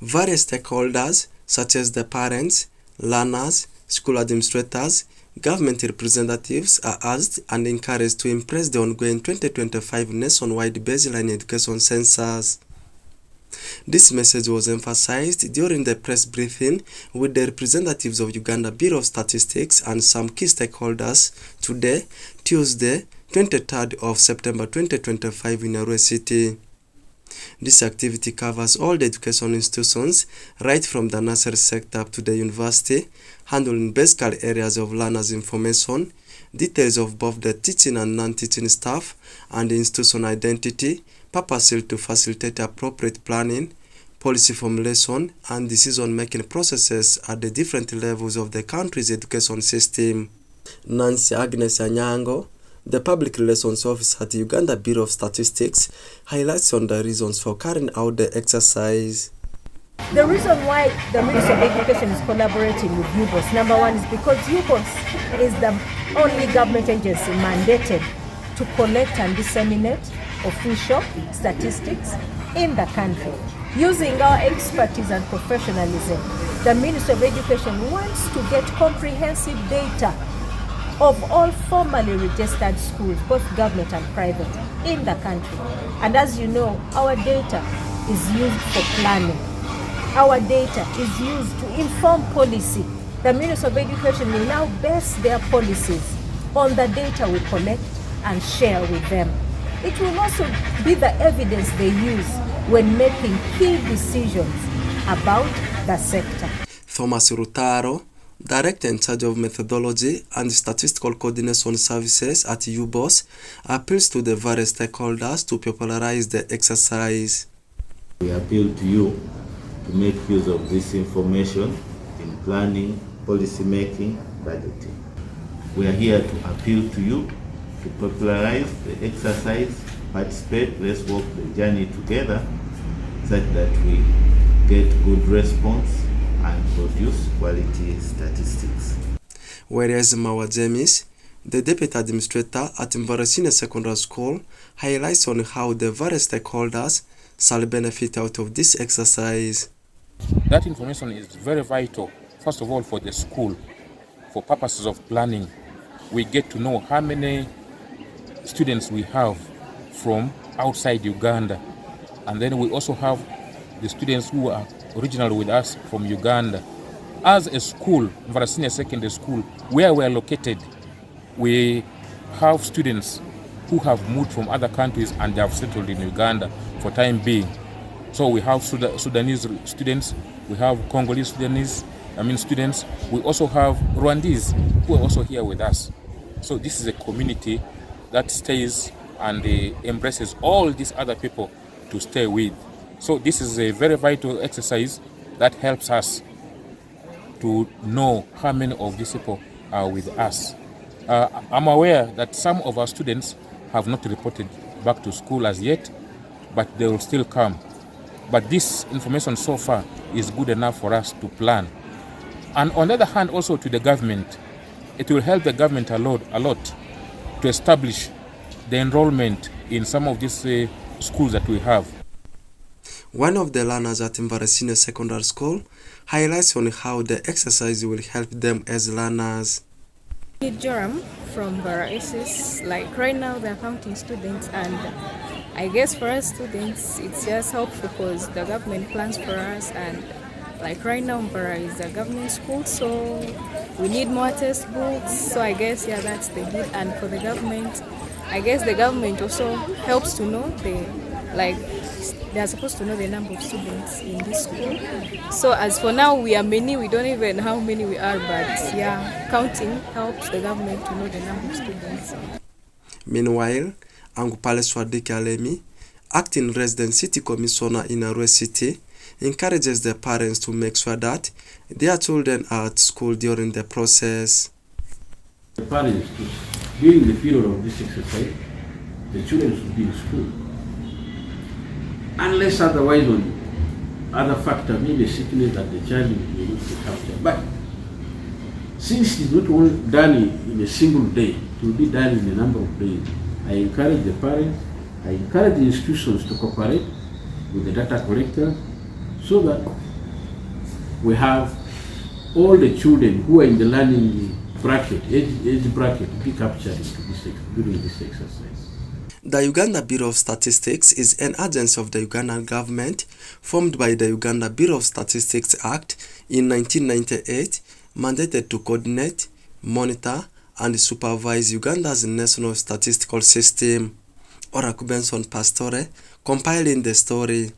Various stakeholders, such as the parents, learners, school administrators, government representatives are asked and encouraged to embrace the ongoing 2025 nationwide baseline education census. This message was emphasized during the press briefing with the representatives of Uganda Bureau of Statistics and some key stakeholders today, Tuesday, 23rd of September 2025 in Arua City. This activity covers all the education institutions, right from the nursery sector up to the university, handling basic areas of learners' information, details of both the teaching and non-teaching staff, and institution identity, purposely to facilitate appropriate planning, policy formulation, and decision-making processes at the different levels of the country's education system. Nancy Agnes Anyango, the Public Relations Officer at Uganda Bureau of Statistics, highlights on the reasons for carrying out the exercise. The reason why the Ministry of Education is collaborating with UBOS, number one, is because UBOS is the only government agency mandated to collect and disseminate official statistics in the country. Using our expertise and professionalism, the Ministry of Education wants to get comprehensive data of all formally registered schools, both government and private, in the country. And as you know, our data is used for planning. Our data is used to inform policy. The Ministry of Education will now base their policies on the data we collect and share with them. It will also be the evidence they use when making key decisions about the sector. Thomas Rutaro, Director in charge of Methodology and Statistical Coordination Services at UBOS, appeals to the various stakeholders to popularize the exercise. We appeal to you to make use of this information in planning, policy making, budgeting. We are here to appeal to you to popularize the exercise, participate, let's walk the journey together such that we get good response and produce quality statistics. Whereas Mawa James, the Deputy Administrator at Mvarasine Secondary School, highlights on how the various stakeholders shall benefit out of this exercise. That information is very vital, first of all, for the school. For purposes of planning, we get to know how many students we have from outside Uganda. And then we also have the students who are originally with us from Uganda. As a school, Mvarasine Secondary School, where we are located, we have students who have moved from other countries and they have settled in Uganda for time being. So we have Sudanese students, we have Congolese students, we also have Rwandese who are also here with us. So this is a community that stays and embraces all these other people to stay with. So this is a very vital exercise that helps us to know how many of these people are with us. I'm aware that some of our students have not reported back to school as yet, but they will still come. But this information so far is good enough for us to plan. And on the other hand, also to the government, it will help the government a lot to establish the enrollment in some of these schools that we have. One of the learners at Mvarasine Secondary School highlights on how the exercise will help them as learners. Joram from Census, like right now they're counting students, and I guess for us students it's just helpful because the government plans for us, and like right now Mbara is a government school, so we need more test books, so I guess that's the need. And for the government, I guess the government also helps to know they are supposed to know the number of students in this school. So as for now, we are many, we don't even know how many we are, but counting helps the government to know the number of students. Meanwhile, Angupale Swadiki Alemi, acting resident city commissioner in Arua City, encourages the parents to make sure that their children are at school during the process. The parents, during the period of this exercise, the children should be in school. Unless otherwise on other factor, maybe sickness that the child may not be captured. But since it's not all done in a single day, it will be done in a number of days. I encourage the parents, I encourage the institutions to cooperate with the data collectors so that we have all the children who are in the learning bracket, age bracket, be captured during this exercise. The Uganda Bureau of Statistics is an agency of the Ugandan government formed by the Uganda Bureau of Statistics Act in 1998, mandated to coordinate, monitor, and supervise Uganda's national statistical system. Oraku Benson Pastore, compiling the story.